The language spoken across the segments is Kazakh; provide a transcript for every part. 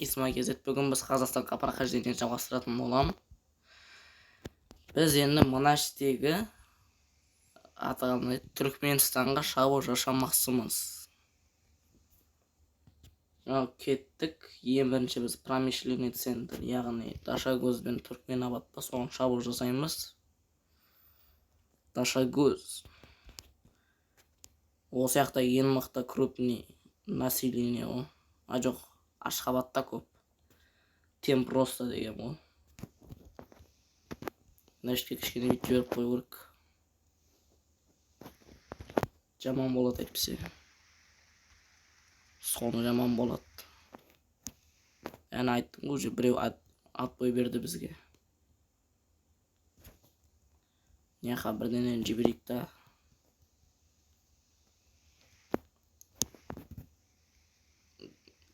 Исма кезет. Бүгін біз Қазақстанға прохождение жалғастыратын боламыз. Біз енді мына іштегі аталған Түркменстанға шабуыл жасамақшымыз. Кеттік. Ең бірінші біз промышленный центр, яғни Дашагөз бен Түркменабадта соған шабуыл жасаймыз. Дашагөз. Осы жақта ең мықты крупный население ол. Жоқ, Ашхабадта көп. Тем просто деген ол. Нәшке кішкене бит жіберіп қою керек. Жаман болады әйтпесе. Соны жаман болады. Әне айттым, уже біреу ат бой берді бізге. Неқа бірденен жіберейік та.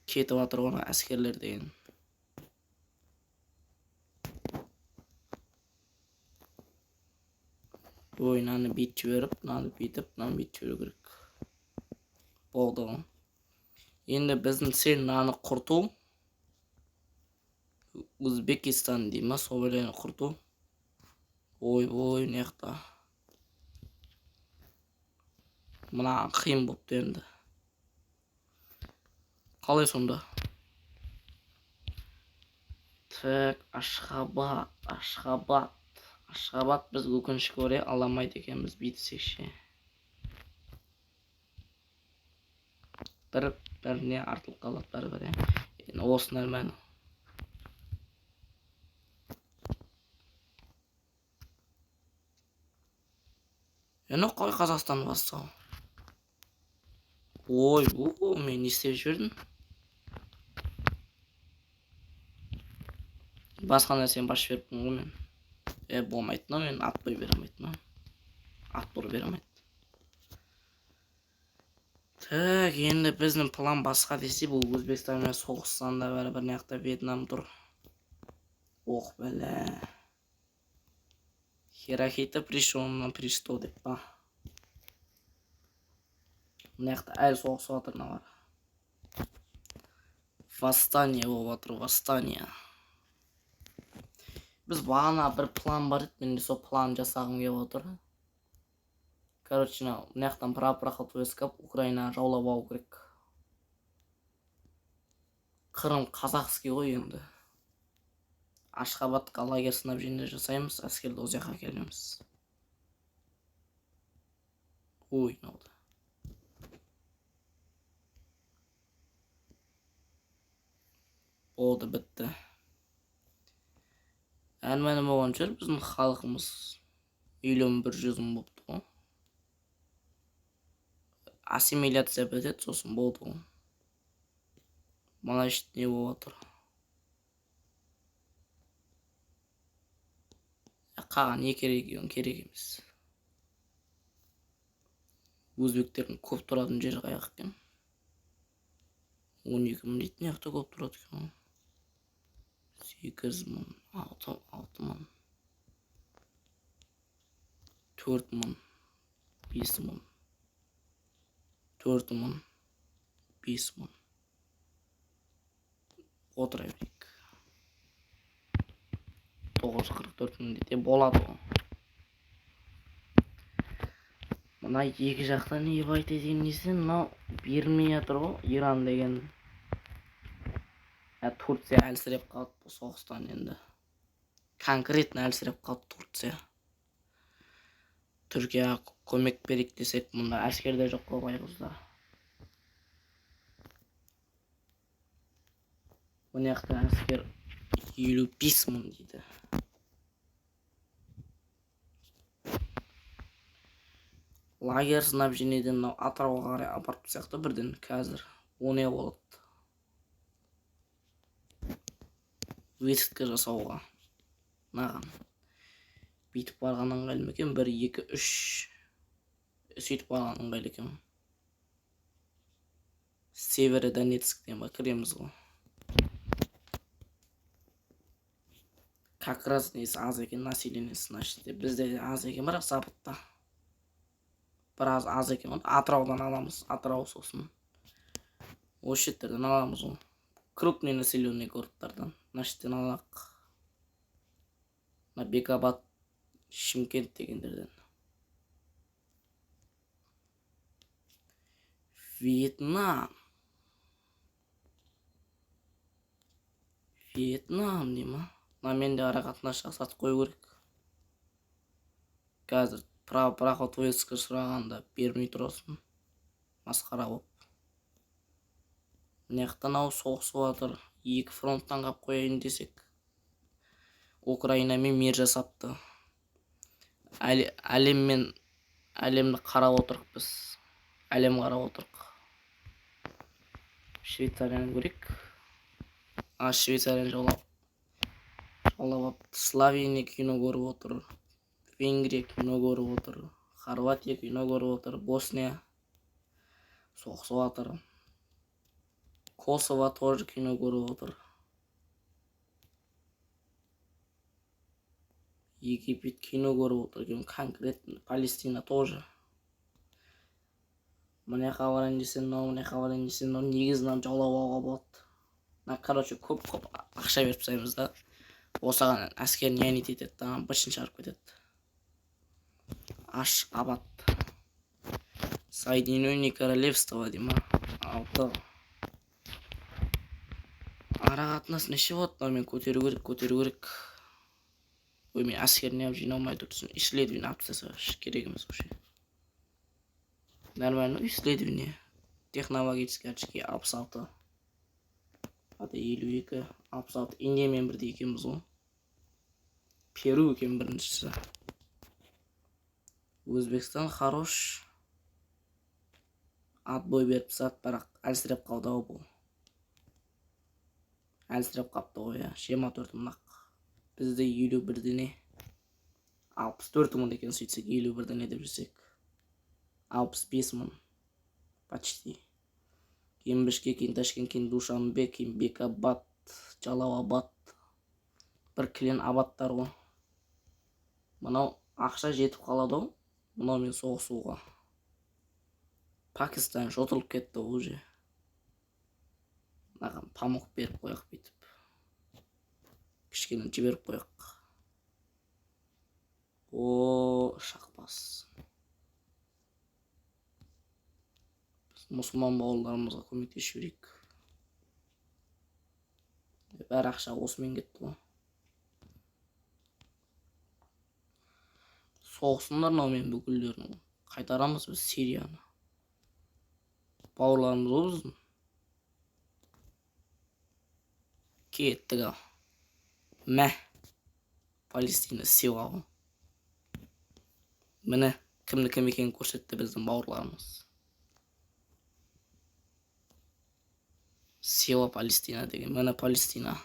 Кетіп атыр оны әскерлер деген. Ой, наны бит жіберіп, наны битіп, наны бит жіберу керек. Болды ғой. Енді біздің сел наны құрту. Өзбекистан дейма, собелені құрту. Ой, неқта. Мұна қиын бопты енді. Қалай сонда? Так, Ашхабад біз өкінішке орай аламайды екенбіз битсекше. Біріне артылып қалады бәрі. Енді осыны әлмәні. Енді қой Қазақстан басты. Ой, мен не істеп жібердім? Басқа нәрсені баш беріппін ғой мен. Болмайды, мен ат бой беремейді. Ат бой беремейді. Так, енді біздің план басқа десе, бұл Өзбекстанмен соғыстанда бәрі бір неқта Вьетнам тұр. Оқ бәлі. Хирохита пришел на престол деп па. Неқта әлі соғысы батырына бар. Восстание болып батыр, восстание. Біз бағана бір план бар еді, мен де сол план жасағым кеп отыр. Короче, неқтан проход өскіп, Украина жаулап алу керек. Қырым қазақский ғой енді. Ашхабадқа лагерь снабжение жасаймыз, әскерді ол жаққа келеміз. Ой, не oldu? Oldu, бітті. Әлмәні болған жер біздің халқымыз 100-100 мың болыпты ғой. Ассимиляция бітеді, сосын болды ғой. Мана ішті не болып отыр. Қаған не керек емес. Өзбектердің көп тұратын жері қаяқ екен. 12 мың дейтін яқта көп тұрады екен. 8 мың, 6 мың, 4 мың, 5 мың, 4 мың, 5 мың. Отыра берейік. 944 мың дейді, болады ғой. Мына екі жақтан не байт еткен несен, мынау бермей жатыр ғой, Иран деген. Турция әлсіреп қалды бұл соғыстан енді. Конкретно әлсіреп қалды Турция. Түркия көмек берейік десек, мұнда әскерде жоқ қой байғызда. Бұл неқта әскер 55 мың дейді. Лагерь снабжениеден Атырауға қарай апарып сияқты бірден қазір. О не болады? Весіткі жасауға. Наған. Бейтіп барған аңғайлы мекен? 1, 2, 3. Сөйтіп барған аңғайлы екен. Севере Донецктен ба кіреміз ғой. Как раз несі аз екен населенесі нашты. Бізде аз екен бірақ Западта. Біраз аз екен. Атыраудан аламыз. Атырау сосын. Осы шеттерден аламыз ғой. крупный населенный городтардан наштен алак на Бекабад, Шымкент дегендерден. Вьетнам дейм а мен де ара қатынаш жасатып қою керек. Қазір проходвойска сұрағанда бермей тұрасың, масқара боп. Мынаяқтан ау соғысып жатыр, екі фронттан қап қояйын десек, Украина мен мир жасапты. Әлемді қарап отырық біз. Әлем қарап отырық. Швейцарияны көрейік. Швейцарияны жаулап Словения кино көріп отыр. Венгрия кино көріп отыр. Хорватия кино көріп отыр. Босния соғысып жатыр. Косово тоже кино көріп отыр. Египет кино көріп отыр. Конкретно Палестина тоже. Мына жаққа барайын десең, мына жаққа барайын десең, негізінен жаулап алуға болады. Короче, көп ақша беріп тастаймыз да. Осыған әскер нянит етеді, башын шығарып кетеді. Ашхабад. Соединенное Королевство дейм а. Алты. Ара қатынас неше болады, мен көтеру керек. Ой, мен әскеріне алып жиналмай тұрсын. Исследование алып тастаса керек емес вообще. Нормально, исследование. Технологические очки 66. Аты 52, 66. Индиямен бірде екенбіз ғой. Перу екен біріншісі. Өзбекстан хорош. Отбой беріп сат, бірақ әлсіреп қалды ау бұл. Әлсіреп қапты ғой, 24 мынақ. Бізде 51-ден 64 мың екен, сөйтсек 51-ден деп жүрсек. 65 мың. Почти. Кейін Бішкек, кейін Ташкент, кейін Душанбе, кейін Бекабад, Жалал-Абад. Бір кілен абаттар ғой. Мынау ақша жетіп қалады ғой. Мынау мен соғысуға. Пакистан жотылып кетті уже. Мынаған памуқ беріп қояқ бетіп. Кішкені жіберіп қояқ. Шақпас. Мұсылман бауырларымызға көмектесіп жүрейік. Бәрі ақша осымен кетті ғой. Соғысындар мен бүкілдерін қайтарамыз біз Сирияны. Бауырларымыз ғой біздің. Кеттік ау. Мә. Палестина сыйға ғой. Міне кімді кім екенін көрсетті біздің бауырларымыз. Сева Палестина деген, міне Палестина.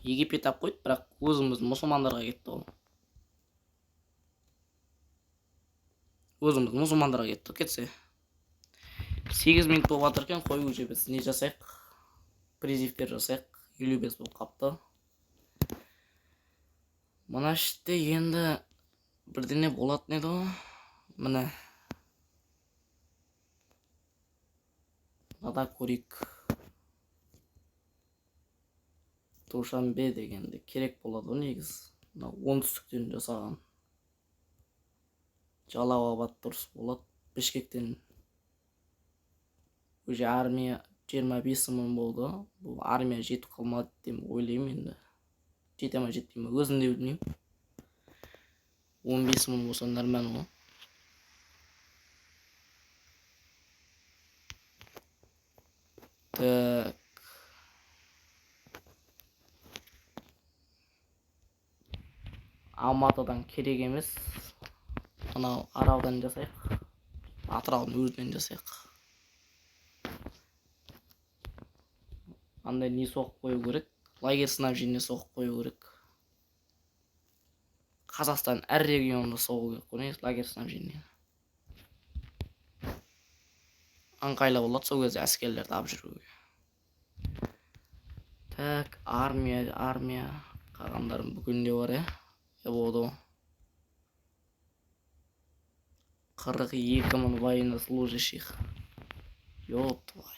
Египет ап қойды, бірақ өзіміз мұсылмандарға кетті ол. Өзіміз мұсылмандарға кетті, кетсе. 8 минут болып атыркен, қой уже біз не жасайық? Призивтер жасайық, 55 болып қапты. Мына іште енді бірдене болатын еді ғой. Міне. Мада көрейік. Душанбе дегенде керек болады негіз. Оңтүстіктен жасаған. Жалал-Абад дұрыс болады. Бішкектен уже армия 25 мың болды. Бұл армия жетіп қалмады деп ойлаймын енді. Жете ма жетпей ма өзім де білмеймін. 15 мың болса нормально ғой. Так. Алматыдан керек емес. Анау Аралдан жасайық. Атыраудың өзінен жасайық. Андай не соғып қою керек. Лагерь снабжение соғып қою керек. Қазақстан әр регионда соғу керек қой, лагерь снабжение. Аңқайлы болады сол кезде әскерлерді алып жүруге. Так, армия қалғандарын бүгінде бар, болды. 42 мың военнослужащих. Ёп твою мать.